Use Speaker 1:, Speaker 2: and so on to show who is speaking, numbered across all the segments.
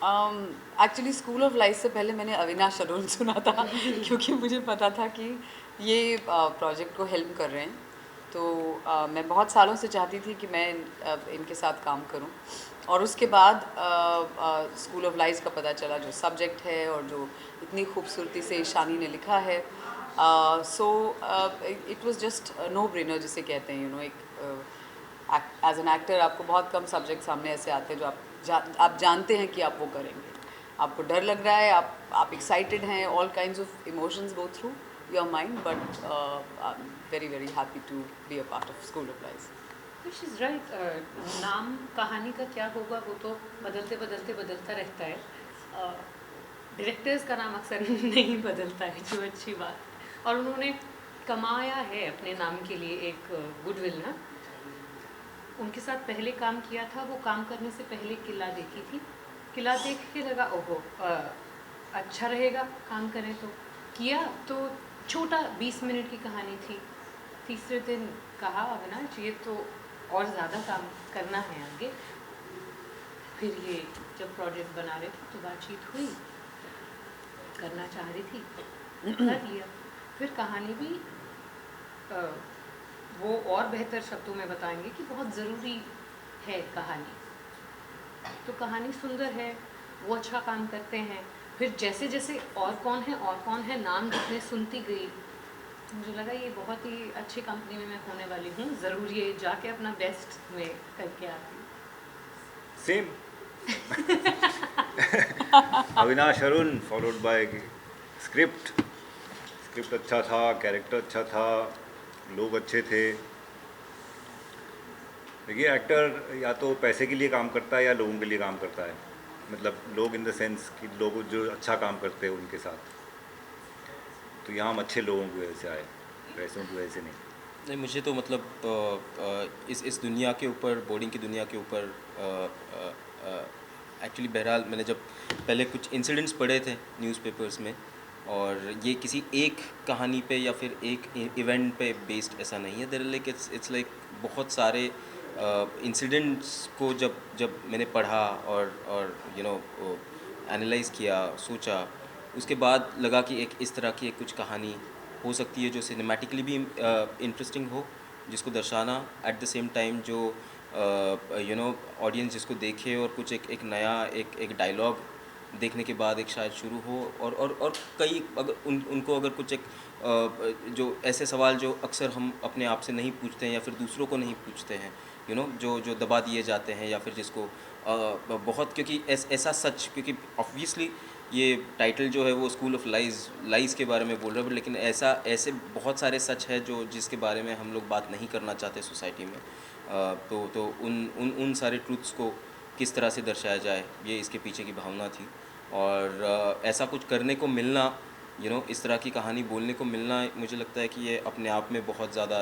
Speaker 1: Actually school of life से पहले मैंने अविनाश अरुण सुना था क्योंकि मुझे पता था कि ये प्रोजेक्ट को हेल्प कर रहे हैं। तो मैं बहुत सालों से चाहती थी कि मैं इनके साथ काम करूं, और उसके बाद स्कूल ऑफ लाइफ का पता चला, जो सब्जेक्ट है और जो इतनी खूबसूरती से ईशानी ने लिखा है। So it was just no brainer जिसे कहते हैं, एक एज एन एक्टर आपको बहुत कम सब्जेक्ट सामने ऐसे आते हैं जो आप जानते हैं कि आप वो करेंगे। आपको डर लग रहा है, आप एक्साइटेड हैं, all kinds of emotions go through your mind, but I am very very happy to be a part of school of life.
Speaker 2: She is right. नाम कहानी का क्या होगा वो तो बदलते बदलते बदलता रहता है। डायरेक्टर्स का नाम अक्सर नहीं बदलता है, जो अच्छी बात है। और उन्होंने कमाया है अपने नाम के लिए एक गुडविल ना। उनके साथ पहले काम किया था, वो काम करने से पहले किला देखी थी। किला देख के लगा ओहो अच्छा रहेगा काम करें, तो किया। तो छोटा 20 मिनट की कहानी थी। तीसरे दिन कहा अविनाश ये तो और ज़्यादा काम करना है आगे। फिर ये जब प्रोजेक्ट बना रहे थे तो बातचीत हुई, करना चाह रही थी, कर लिया। फिर कहानी भी वो और बेहतर शब्दों में बताएंगे कि बहुत ज़रूरी है कहानी। तो कहानी सुंदर है, वो अच्छा काम करते हैं। फिर जैसे जैसे और कौन है नाम जितने सुनती गई, मुझे लगा ये बहुत ही अच्छी कंपनी में मैं होने वाली हूँ। ज़रूर ये जाके अपना बेस्ट में करके आती हूँ।
Speaker 3: Same Avinash Arun followed by script अच्छा था, कैरेक्टर अच्छा था, लोग अच्छे थे। देखिए एक्टर या तो पैसे के लिए काम करता है या लोगों के लिए काम करता है। मतलब लोग इन द सेंस कि लोग जो अच्छा काम करते हैं उनके साथ। तो यहाँ हम अच्छे लोगों की वजह से आए, पैसों की वजह से नहीं।
Speaker 4: नहीं, मुझे तो मतलब इस दुनिया के ऊपर, बोर्डिंग की दुनिया के ऊपर एक्चुअली बहरहाल मैंने जब पहले कुछ इंसिडेंट्स पढ़े थे न्यूज़पेपर्स में, और ये किसी एक कहानी पे या फिर एक इवेंट पे बेस्ड ऐसा नहीं है। देयर लाइक इट्स लाइक बहुत सारे इंसिडेंट्स को जब जब मैंने पढ़ा और एनालाइज किया, सोचा, उसके बाद लगा कि एक इस तरह की एक कुछ कहानी हो सकती है जो सिनेमैटिकली भी इंटरेस्टिंग हो, जिसको दर्शाना एट द सेम टाइम जो ऑडियंस जिसको देखे और कुछ एक नया एक डायलॉग देखने के बाद एक शायद शुरू हो, और कई अगर उनको अगर कुछ एक जो ऐसे सवाल जो अक्सर हम अपने आप से नहीं पूछते हैं या फिर दूसरों को नहीं पूछते हैं, जो दबा दिए जाते हैं, या फिर जिसको बहुत, क्योंकि ऐसा सच, क्योंकि ऑब्वियसली ये टाइटल जो है वो स्कूल ऑफ लाइज के बारे में बोल रहा है, लेकिन ऐसे बहुत सारे सच है जो जिसके बारे में हम लोग बात नहीं करना चाहते सोसाइटी में। तो उन सारे ट्रूथ्स को किस तरह से दर्शाया जाए, ये इसके पीछे की भावना थी। और ऐसा कुछ करने को मिलना, इस तरह की कहानी बोलने को मिलना, मुझे लगता है कि ये अपने आप में बहुत ज़्यादा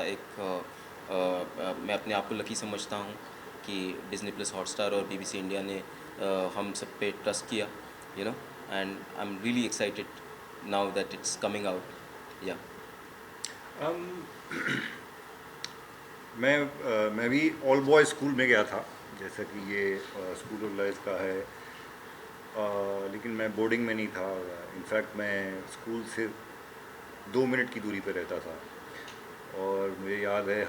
Speaker 4: मैं अपने आप को लकी समझता हूँ कि डिज्नी प्लस हॉटस्टार और BBC इंडिया ने हम सब पे ट्रस्ट किया, and I'm really excited now that it's coming out. Yeah.
Speaker 3: मैं भी ऑल बॉय स्कूल में गया था, जैसा कि ये स्कूल ऑफ लाइफ का है। लेकिन मैं बोर्डिंग में नहीं था। इनफैक्ट मैं स्कूल से 2 मिनट की दूरी पर रहता था। और मुझे याद है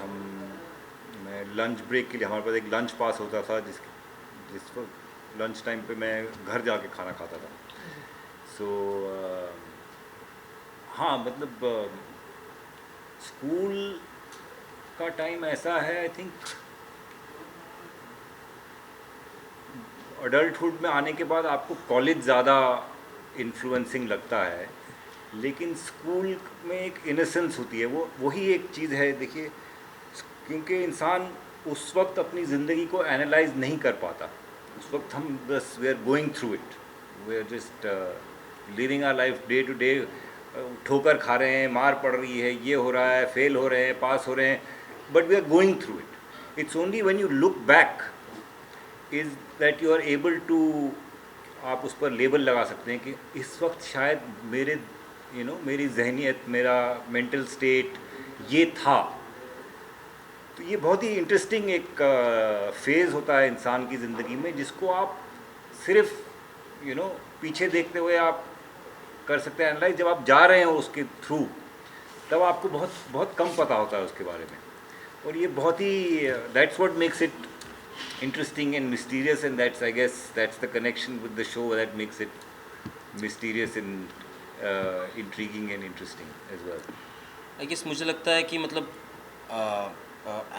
Speaker 3: मैं लंच ब्रेक के लिए, हमारे पास एक लंच पास होता था जिस पर लंच टाइम पे मैं घर जाके खाना खाता था। सो हाँ, मतलब स्कूल का टाइम ऐसा है, आई थिंक अडल्टहुड में आने के बाद आपको कॉलेज ज़्यादा इन्फ्लुएंसिंग लगता है, लेकिन स्कूल में एक इनोसेंस होती है, वही एक चीज़ है। देखिए, क्योंकि इंसान उस वक्त अपनी ज़िंदगी को एनालाइज नहीं कर पाता। उस वक्त हम बस we are going through it, we are just living our life day to day. ठोकर खा रहे हैं, मार पड़ रही है, ये हो रहा है, फेल हो रहे हैं, पास हो रहे हैं, but we are going through it. It's only when you look back is that you are able to, आप उस पर लेबल लगा सकते हैं कि इस वक्त शायद मेरी जहनीत, मेरा मेंटल स्टेट ये था। तो ये बहुत ही इंटरेस्टिंग एक फेज़ होता है इंसान की ज़िंदगी में, जिसको आप सिर्फ पीछे देखते हुए आप कर सकते हैं एनालाइज। जब आप जा रहे हो उसके थ्रू, तब आपको बहुत बहुत कम पता होता है उसके बारे में। और ये बहुत ही that's what makes it interesting and mysterious, and that's, I guess, that's the connection with the show that makes it mysterious and intriguing and interesting as well.
Speaker 4: I guess मुझे लगता है कि मतलब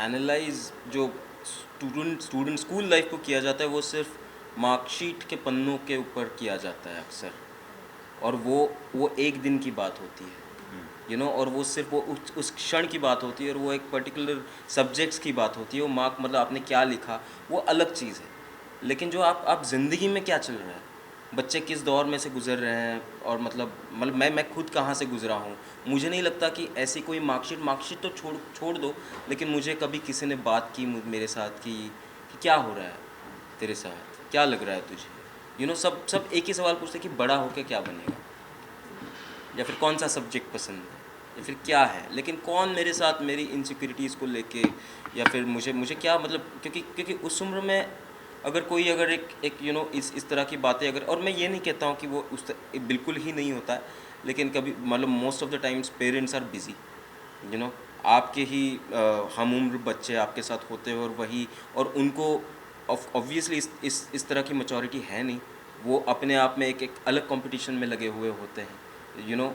Speaker 4: एनालाइज जो स्टूडेंट स्कूल लाइफ को किया जाता है वो सिर्फ मार्कशीट के पन्नों के ऊपर किया जाता है अक्सर, और वो एक दिन की बात होती है और वो सिर्फ वो उस क्षण की बात होती है, और वो एक पर्टिकुलर सब्जेक्ट्स की बात होती है। वो मार्क मतलब आपने क्या लिखा वो अलग चीज़ है, लेकिन जो आप ज़िंदगी में क्या चल रहा है, बच्चे किस दौर में से गुजर रहे हैं, और मतलब मैं खुद कहाँ से गुजरा हूँ। मुझे नहीं लगता कि ऐसी कोई मार्कशीट तो छोड़ दो, लेकिन मुझे कभी किसी ने बात की मेरे साथ कि क्या हो रहा है तेरे साथ, क्या लग रहा है तुझे, सब एक ही सवाल पूछते कि बड़ा होकर क्या बनेगा, या फिर कौन सा सब्जेक्ट पसंद है, या फिर क्या है। लेकिन कौन मेरे साथ मेरी इनसिक्योरिटीज़ को लेके, या फिर मुझे क्या मतलब, क्योंकि उस उम्र में अगर एक इस तरह की बातें अगर, और मैं ये नहीं कहता हूँ कि वो बिल्कुल ही नहीं होता है, लेकिन कभी मतलब most of the times parents are busy, आपके ही हम उम्र बच्चे आपके साथ होते हैं, और उनको ऑब्वियसली इस तरह की मैच्योरिटी है नहीं। वो अपने आप में एक अलग कंपटीशन में लगे हुए होते हैं,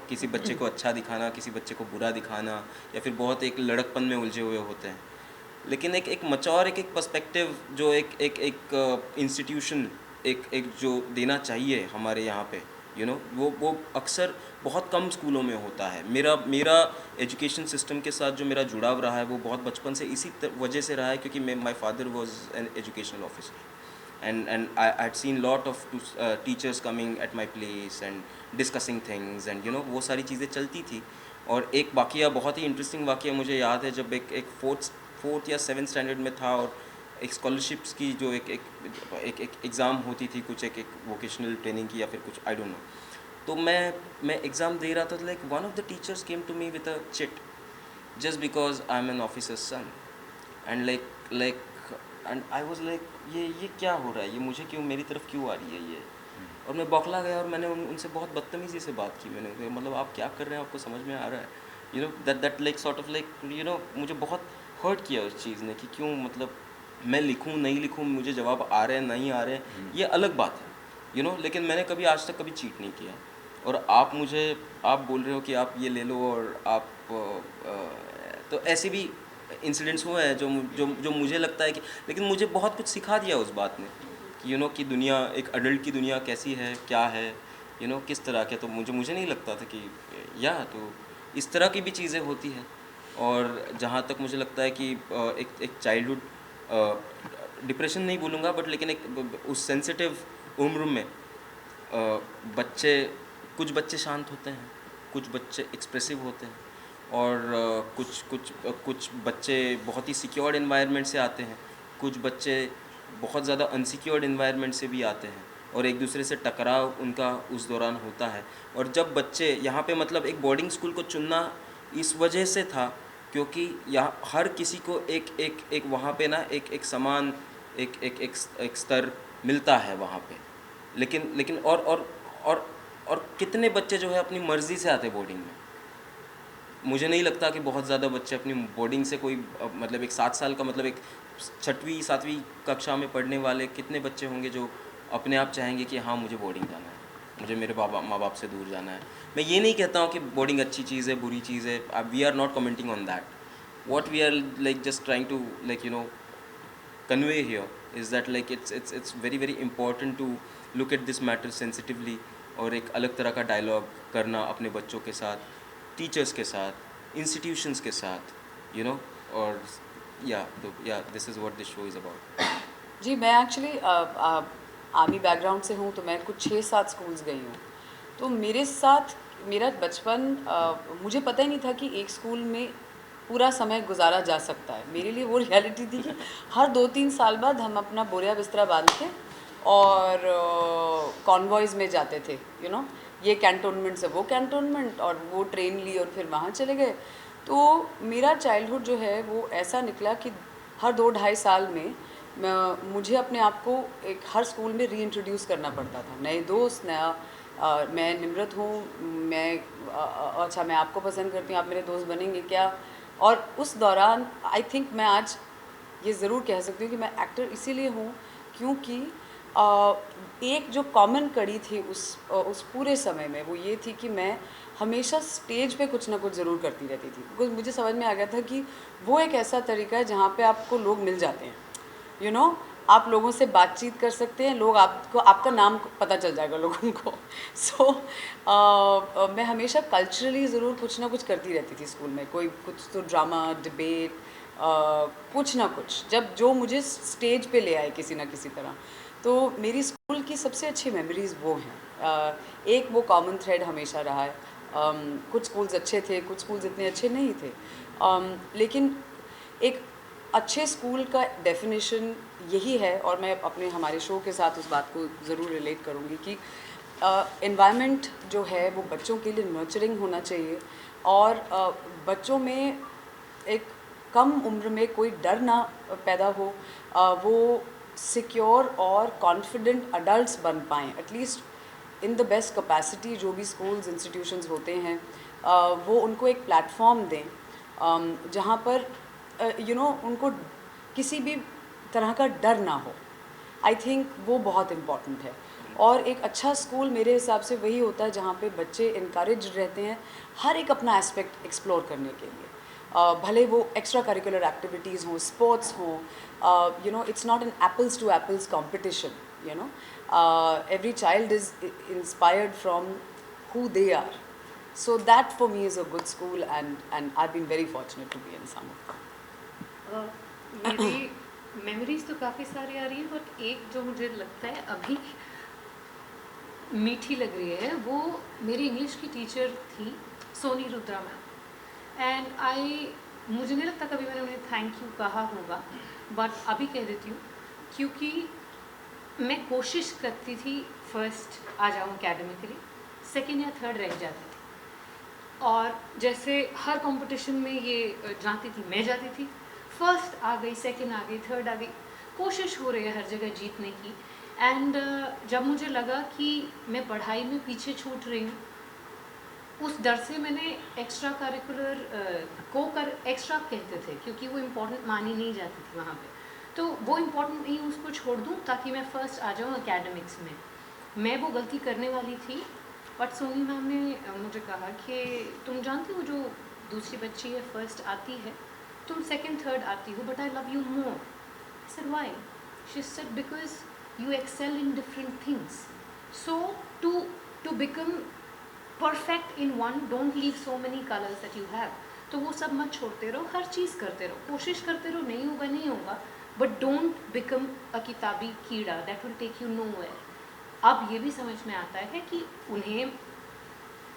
Speaker 4: किसी बच्चे को अच्छा दिखाना, किसी बच्चे को बुरा दिखाना, या फिर बहुत एक लड़कपन में उलझे हुए होते हैं। लेकिन एक मच्योर एक पर्सपेक्टिव जो एक इंस्टीट्यूशन एक जो देना चाहिए हमारे यहाँ पे, वो अक्सर बहुत कम स्कूलों में होता है। मेरा एजुकेशन सिस्टम के साथ जो मेरा जुड़ाव रहा है वो बहुत बचपन से इसी वजह से रहा है, क्योंकि my father was an educational officer, and I had seen lot of teachers coming at my place and discussing things, and वो सारी चीज़ें चलती थी। और एक वाक़या, बहुत ही इंटरेस्टिंग वाक़या मुझे याद है, जब एक फोर्थ या 7th स्टैंडर्ड में था, और एक स्कॉलरशिप्स की जो एक एग्ज़ाम होती थी, कुछ एक वोकेशनल ट्रेनिंग की या फिर कुछ, आई डोंट नो। तो मैं एग्ज़ाम दे रहा था, तो like one of the teachers came to me with a chit just because I am an officer's son, and like and I was like ये क्या हो रहा है, ये मुझे क्यों, मेरी तरफ क्यों आ रही है ये। और मैं बौखला गया, और मैंने उनसे बहुत बदतमीज़ी से बात की। मैंने मतलब आप क्या कर रहे हैं, आपको समझ में आ रहा है, that like sort of like मुझे बहुत हर्ट किया उस चीज़ ने, कि क्यों, मतलब मैं लिखूं नहीं लिखूं, मुझे जवाब आ रहे हैं नहीं आ रहे हैं, ये अलग बात है, लेकिन मैंने कभी आज तक कभी चीट नहीं किया। और आप बोल रहे हो कि आप ये ले लो, और आप तो ऐसे भी इंसिडेंट्स हुए हैं जो मुझे लगता है कि, लेकिन मुझे बहुत कुछ सिखा दिया उस बात ने, कि कि दुनिया, एक अडल्ट की दुनिया कैसी है, क्या है, किस तरह के। तो मुझे नहीं लगता था कि तो इस तरह की भी चीज़ें होती हैं। और जहाँ तक मुझे लगता है कि एक चाइल्डहुड डिप्रेशन नहीं बोलूँगा, बट लेकिन एक उस सेंसिटिव उम्र में कुछ बच्चे शांत होते हैं, कुछ बच्चे एक्सप्रेसिव होते हैं, और कुछ बच्चे बहुत ही सिक्योर्ड एनवायरनमेंट से आते हैं, कुछ बच्चे बहुत ज़्यादा अनसिक्योर्ड एनवायरनमेंट से भी आते हैं, और एक दूसरे से टकराव उनका उस दौरान होता है। और जब बच्चे यहाँ पे, मतलब एक बोर्डिंग स्कूल को चुनना इस वजह से था, क्योंकि यहाँ हर किसी को एक वहाँ पे ना एक समान एक स्तर मिलता है वहाँ पे। लेकिन और कितने बच्चे जो है अपनी मर्ज़ी से आते बोर्डिंग में। मुझे नहीं लगता कि बहुत ज़्यादा बच्चे अपनी बोर्डिंग से कोई, मतलब एक 7 साल का, मतलब एक 6वीं 7वीं कक्षा में पढ़ने वाले कितने बच्चे होंगे जो अपने आप चाहेंगे कि हाँ मुझे बोर्डिंग जाना है, मुझे मेरे माँ बाप से दूर जाना है। मैं ये नहीं कहता हूँ कि बोर्डिंग अच्छी चीज़ है, बुरी चीज़ है, we are not commenting on that. what we are like just trying to like convey here is that like it's very important to look at this matter sensitively, और एक अलग तरह का डायलॉग करना अपने बच्चों के साथ, टीचर्स के साथ, इंस्टीट्यूशंस के साथ, और this is what this show is about.
Speaker 1: जी, मैं एक्चुअली आर्मी बैकग्राउंड से हूँ, तो मैं कुछ 6-7 स्कूल्स गई हूँ। तो मेरे साथ मेरा बचपन, मुझे पता ही नहीं था कि एक स्कूल में पूरा समय गुजारा जा सकता है। मेरे लिए वो रियलिटी थी कि हर 2-3 साल बाद हम अपना बोरिया बिस्तरा बांध के और कॉन्वॉयज़ में जाते थे, ये कैंटोनमेंट से वो कैंटोनमेंट, और वो ट्रेन ली और फिर वहाँ चले गए। तो मेरा चाइल्डहुड जो है वो ऐसा निकला कि हर 2-2.5 साल में मुझे अपने आप को एक हर स्कूल में रीइंट्रोड्यूस करना पड़ता था, नए दोस्त, मैं निम्रत हूँ, अच्छा मैं आपको पसंद करती हूँ, आप मेरे दोस्त बनेंगे क्या? और उस दौरान आई थिंक मैं आज ये ज़रूर कह सकती हूँ कि मैं एक्टर इसीलिए हूँ क्योंकि एक जो कॉमन कड़ी थी उस पूरे समय में वो ये थी कि मैं हमेशा स्टेज पे कुछ ना कुछ ज़रूर करती रहती थी, बिकॉज मुझे समझ में आ गया था कि वो एक ऐसा तरीका है जहाँ पे आपको लोग मिल जाते हैं, यू नो आप लोगों से बातचीत कर सकते हैं, लोग आपको आपका नाम पता चल जाएगा लोगों को। सो मैं हमेशा कल्चरली ज़रूर कुछ ना कुछ करती रहती थी स्कूल में, कोई कुछ तो ड्रामा, डिबेट, कुछ ना कुछ, जब जो मुझे स्टेज पे ले आए किसी ना किसी तरह। तो मेरी स्कूल की सबसे अच्छी मेमोरीज़ वो हैं। एक वो कॉमन थ्रेड हमेशा रहा है। कुछ स्कूल्स अच्छे थे, कुछ स्कूल्स इतने अच्छे नहीं थे, लेकिन एक अच्छे स्कूल का डेफिनेशन यही है, और मैं अपने हमारे शो के साथ उस बात को ज़रूर रिलेट करूँगी कि एनवायरनमेंट जो है वो बच्चों के लिए नर्चरिंग होना चाहिए, और बच्चों में एक कम उम्र में कोई डर ना पैदा हो, वो सिक्योर और कॉन्फिडेंट अडल्ट्स बन पाएँ, at least in the best capacity. जो भी स्कूल्स इंस्टीट्यूशंस होते हैं वो उनको एक प्लेटफॉर्म दें जहाँ पर उनको किसी भी तरह का डर ना हो। आई थिंक वो बहुत इम्पॉर्टेंट है, और एक अच्छा स्कूल मेरे हिसाब से वही होता है जहाँ पे बच्चे इनकरेज रहते हैं हर एक अपना एस्पेक्ट एक्सप्लोर करने के लिए, भले वो एक्स्ट्रा करिकुलर एक्टिविटीज़ हों, स्पोर्ट्स हों, it's not an apples to apples competition, every child is inspired from who they are. So that for me is a good school, and I've been very fortunate to be in some of them.
Speaker 2: मेरी memories तो काफ़ी सारी आ रही हैं, but एक जो मुझे लगता है अभी मीठी लग रही है वो मेरी इंग्लिश की टीचर थी, सोनी रुद्रा मैम। एंड मुझे नहीं लगता कभी मैंने उन्हें थैंक यू कहा होगा, बट अभी कह देती हूँ क्योंकि मैं कोशिश करती थी फर्स्ट आ जाऊँ एकेडमिकली, सेकेंड या थर्ड रह जाती थी, और जैसे हर कंपटीशन में ये जाती थी, मैं जाती थी, फर्स्ट आ गई, सेकेंड आ गई, थर्ड आ गई, कोशिश हो रही है हर जगह जीतने की। एंड जब मुझे लगा कि मैं पढ़ाई में पीछे छूट रही हूँ, उस डर से मैंने एक्स्ट्रा करिकुलर एक्स्ट्रा कहते थे क्योंकि वो इम्पोर्टेंट मानी नहीं जाती थी वहाँ पे, तो वो इम्पोर्टेंट नहीं, उसको छोड़ दूँ ताकि मैं फ़र्स्ट आ जाऊँ एकेडमिक्स में। मैं वो गलती करने वाली थी, बट सोनी मैम ने मुझे कहा कि तुम जानती हो जो दूसरी बच्ची है फर्स्ट आती है, तुम सेकंड थर्ड आती हो, but I love you more. I said why? She said because you excel in different things, so to become perfect in one, don't leave so many colors that you have. तो वो सब मत छोड़ते रहो, हर चीज़ करते रहो, कोशिश करते रहो, नहीं होगा नहीं होगा, बट डोंट बिकम अ किताबी कीड़ा, that will take you nowhere. अब ये भी समझ में आता है कि उन्हें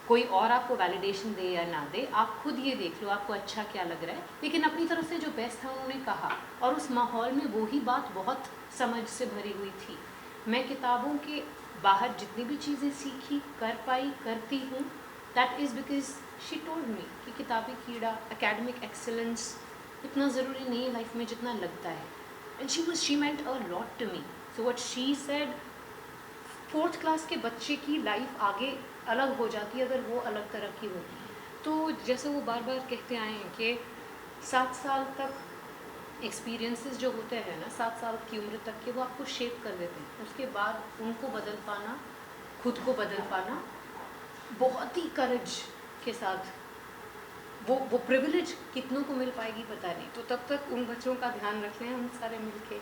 Speaker 2: कोई और आपको वैलिडेशन दे या ना दे, आप खुद ये देख लो आपको अच्छा क्या लग रहा है, लेकिन अपनी तरफ से जो बेस्ट था उन्होंने कहा, और उस माहौल में वो ही बात बहुत समझ से भरी हुई थी। मैं किताबों के बाहर जितनी भी चीज़ें सीखी, कर पाई, करती हूँ, that is because she told me कि किताबी कीड़ा, एकेडमिक एक्सेलेंस इतना ज़रूरी नहीं है लाइफ में जितना लगता है। And she meant a lot to me. So what she said, 4th class के बच्चे की लाइफ आगे अलग हो जाती है अगर वो अलग तरह की होती है। तो जैसे वो बार बार कहते आए हैं कि 7 साल तक एक्सपीरियंसेस जो होते हैं ना, 7 साल की उम्र तक के, वो आपको शेप कर देते हैं। उसके बाद उनको बदल पाना, खुद को बदल पाना, बहुत ही करेज के साथ, वो प्रिविलेज कितनों को मिल पाएगी पता नहीं। तो तब तक उन बच्चों का ध्यान रखते हैं हम सारे मिलके।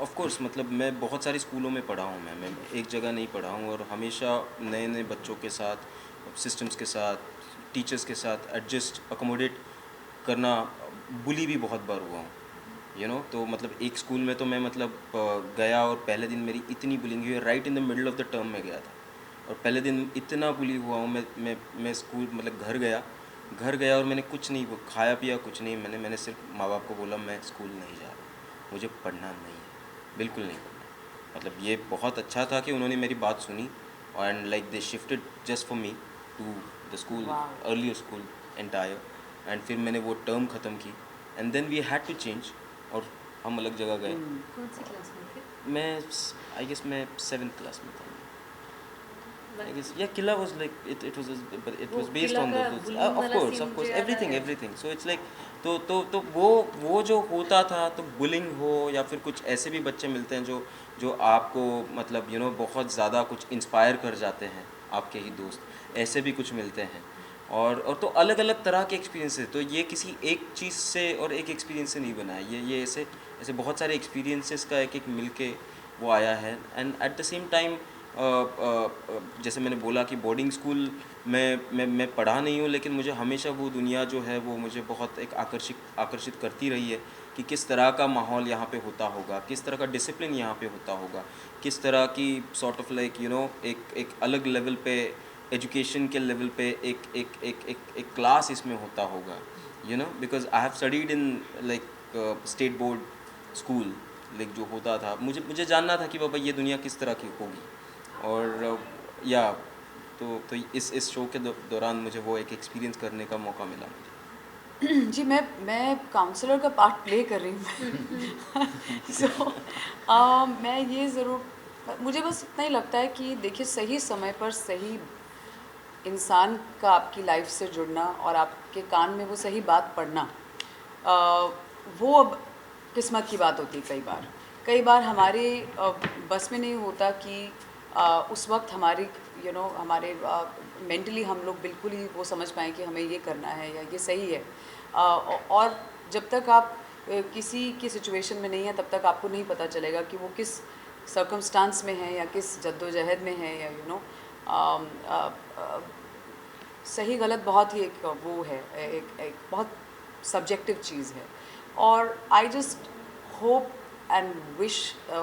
Speaker 4: ऑफ कोर्स, मतलब मैं बहुत सारे स्कूलों में पढ़ा हूँ, मैं एक जगह नहीं पढ़ा हूँ, और हमेशा नए नए बच्चों के साथ, सिस्टम्स के साथ, टीचर्स के साथ एडजस्ट, अकोमोडेट करना, बुली भी बहुत बार हुआ हूँ, तो मतलब एक स्कूल में तो मैं मतलब गया, और पहले दिन मेरी इतनी बुलिंग हुई, right in the middle of the term में गया था, और पहले दिन इतना बुली हुआ हूँ। मैं स्कूल मतलब घर गया और मैंने कुछ नहीं खाया पिया, कुछ नहीं, मैंने सिर्फ माँ बाप को बोला मैं स्कूल नहीं जा रहा, मुझे पढ़ना नहीं है, बिल्कुल नहीं पढ़ना। मतलब ये बहुत अच्छा था कि उन्होंने मेरी बात सुनी, and like they shifted just for me to the school, earlier school entire, and फिर मैंने वो टर्म ख़त्म की, and then we had to change, और हम अलग जगह गए।
Speaker 2: कौन सी क्लास में थे?
Speaker 4: मैं आई गेस मैं 7th क्लास में था। I
Speaker 2: Like,
Speaker 4: guess yeah, Killa was like it was but it
Speaker 2: वो
Speaker 4: was based
Speaker 2: किला
Speaker 4: on
Speaker 2: का
Speaker 4: those
Speaker 2: bullying
Speaker 4: of
Speaker 2: वाला
Speaker 4: course
Speaker 2: scene मुझे याद
Speaker 4: everything
Speaker 2: आया।
Speaker 4: everything so it's like तो वो जो होता था तो बुलिंग हो या फिर कुछ ऐसे भी बच्चे मिलते हैं जो आपको मतलब बहुत ज़्यादा कुछ इंस्पायर कर जाते हैं, आपके ही दोस्त ऐसे भी कुछ मिलते हैं। और तो अलग अलग तरह के एक्सपीरियंस है, तो ये किसी एक चीज़ से और एक एक्सपीरियंस से नहीं बना है, ये ऐसे ऐसे बहुत सारे एक्सपीरियंसेस का एक मिल के वो आया है। And at the same time जैसे मैंने बोला कि बोर्डिंग स्कूल मैं पढ़ा नहीं हूँ, लेकिन मुझे हमेशा वो दुनिया जो है वो मुझे बहुत एक आकर्षित करती रही है कि किस तरह का माहौल यहाँ पे होता होगा, किस तरह का डिसिप्लिन यहाँ पे होता होगा, किस तरह की सॉर्ट ऑफ लाइक एक अलग लेवल पे एजुकेशन के लेवल पे एक क्लास इसमें होता होगा, because I have studied in like state board school, like जो होता था मुझे जानना था कि बाबा ये दुनिया किस तरह की होगी। और या तो इस शो के दौरान मुझे वो एक एक्सपीरियंस करने का मौका मिला मुझे।
Speaker 1: जी मैं काउंसलर का पार्ट प्ले कर रही हूँ। सो मैं ये ज़रूर, मुझे बस इतना ही लगता है कि देखिए सही समय पर सही इंसान का आपकी लाइफ से जुड़ना और आपके कान में वो सही बात पड़ना, वो अब किस्मत की बात होती है। कई बार हमारे बस में नहीं होता कि उस वक्त हमारी हमारे मेंटली हम लोग बिल्कुल ही वो समझ पाएँ कि हमें ये करना है या ये सही है। और जब तक आप किसी की सिचुएशन में नहीं है तब तक आपको नहीं पता चलेगा कि वो किस सर्कमस्टांस में है या किस जद्दोजहद में है, या सही गलत बहुत ही एक वो है, एक बहुत सब्जेक्टिव चीज़ है। और I just hope and wish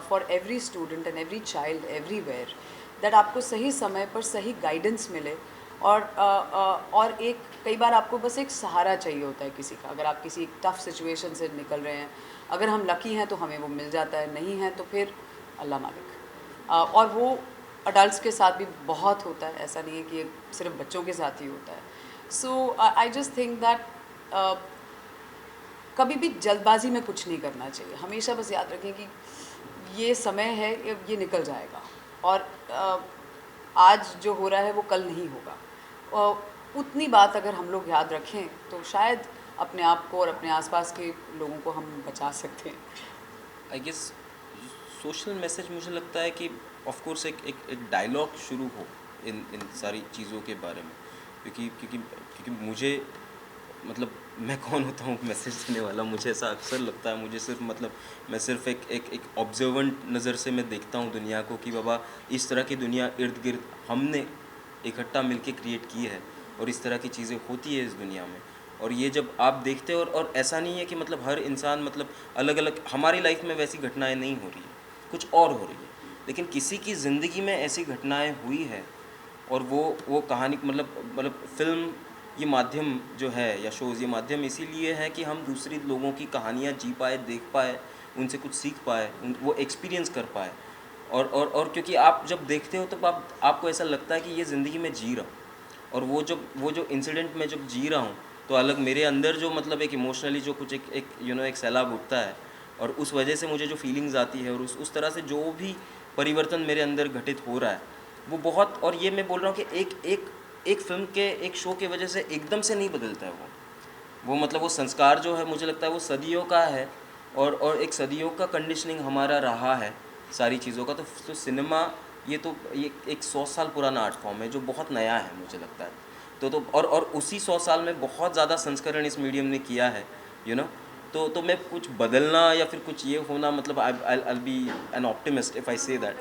Speaker 1: for every student and every child everywhere that आपको सही समय पर सही गाइडेंस मिले। और एक कई बार आपको बस एक सहारा चाहिए होता है किसी का। अगर आप किसी टफ़ सिचुएशन से निकल रहे हैं, अगर हम लकी हैं तो हमें वो मिल जाता है, नहीं है तो फिर अल्लाह मालिक। और वो अडल्ट्स के साथ भी बहुत होता है, ऐसा नहीं है कि सिर्फ बच्चों के साथ ही होता है। सो आई जस्ट थिंक दैट कभी भी जल्दबाजी में कुछ नहीं करना चाहिए। हमेशा बस याद रखें कि ये समय है, ये निकल जाएगा, और आज जो हो रहा है वो कल नहीं होगा। उतनी बात अगर हम लोग याद रखें तो शायद अपने आप को और अपने आसपास के लोगों को हम बचा सकते हैं।
Speaker 4: आई गेस सोशल मैसेज मुझे लगता है कि ऑफ कोर्स एक डायलॉग शुरू हो इन सारी चीज़ों के बारे में, क्योंकि मुझे मतलब मैं कौन होता हूँ मैसेज देने वाला। मुझे ऐसा अक्सर लगता है, मुझे सिर्फ मतलब मैं सिर्फ एक ऑब्जर्वेंट नज़र से मैं देखता हूँ दुनिया को कि बाबा इस तरह की दुनिया इर्द गिर्द हमने इकट्ठा मिलके क्रिएट की है और इस तरह की चीज़ें होती है इस दुनिया में। और ये जब आप देखते हो और ऐसा नहीं है कि मतलब हर इंसान मतलब अलग अलग, हमारी लाइफ में वैसी घटनाएं नहीं हो रही है, कुछ और हो रही है, लेकिन किसी की ज़िंदगी में ऐसी घटनाएं हुई है और वो कहानी मतलब फ़िल्म ये माध्यम जो है या शोज़, ये माध्यम इसीलिए है कि हम दूसरी लोगों की कहानियाँ जी पाए, देख पाए, उनसे कुछ सीख पाए, वो एक्सपीरियंस कर पाए। और क्योंकि आप जब देखते हो तो आपको ऐसा लगता है कि ये ज़िंदगी में जी रहा हूँ, और वो जो इंसिडेंट में जब जी रहा हूँ तो अलग मेरे अंदर जो मतलब एक इमोशनली जो कुछ एक सैलाब उठता है, और उस वजह से मुझे जो फीलिंग्स आती है और उस तरह से जो भी परिवर्तन मेरे अंदर घटित हो रहा है वो बहुत, और ये मैं बोल रहा हूँ कि एक फिल्म के एक शो की वजह से एकदम से नहीं बदलता है वो मतलब वो संस्कार जो है मुझे लगता है वो सदियों का है, और एक सदियों का कंडीशनिंग हमारा रहा है सारी चीज़ों का। तो सिनेमा ये एक 100 साल पुराना आर्ट फॉर्म है जो बहुत नया है मुझे लगता है। और उसी 100 साल में बहुत ज़्यादा संस्करण इस मीडियम ने किया है, तो मैं कुछ बदलना या फिर कुछ ये होना मतलब I be an optimist if I say that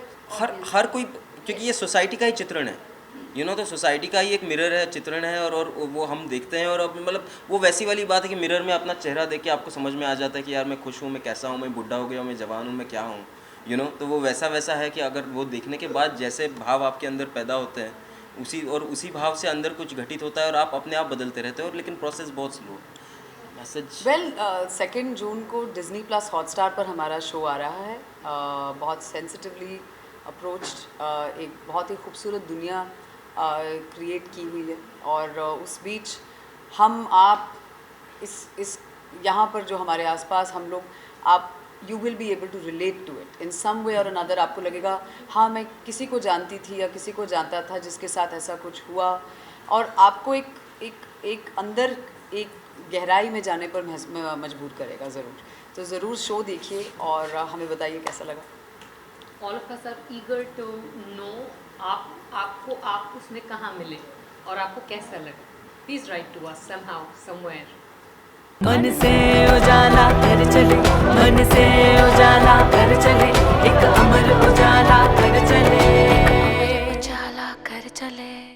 Speaker 4: हर कोई, क्योंकि ये सोसाइटी का ही चित्रण है, तो सोसाइटी का ही एक मिरर है, चित्रण है, और वो हम देखते हैं। और अब मतलब वो वैसी वाली बात है कि मिरर में अपना चेहरा देख के आपको समझ में आ जाता है कि यार मैं खुश हूँ, मैं कैसा हूँ, मैं बुढ़ा हो गया हूँ, मैं जवान हूँ, मैं क्या हूँ, तो वो वैसा है कि अगर वो देखने के बाद जैसे भाव आपके अंदर पैदा होते हैं उसी भाव से अंदर कुछ घटित होता है और आप अपने आप बदलते रहते हो, और लेकिन प्रोसेस बहुत स्लो है। मैसेज
Speaker 1: 2 जून को डिज़नी प्लस हॉटस्टार पर हमारा शो आ रहा है। बहुत सेंसिटिवली अप्रोच्ड एक बहुत ही खूबसूरत दुनिया क्रिएट की हुई है, और उस बीच हम आप इस यहाँ पर जो हमारे आसपास हम लोग, आप you will be able to relate to it in some way or another. आपको लगेगा हाँ मैं किसी को जानती थी या किसी को जानता था जिसके साथ ऐसा कुछ हुआ, और आपको एक अंदर एक गहराई में जाने पर मजबूर करेगा ज़रूर। तो ज़रूर शो देखिए और हमें बताइए कैसा लगा।
Speaker 2: All of us are eager to know आप उसमें कहाँ मिले और आपको कैसा लगा। Please write to us somehow somewhere.
Speaker 5: मन से उजाला कर चले, मन से उजाला कर चले, एक अमर उजाला कर चले, उजाला कर चले।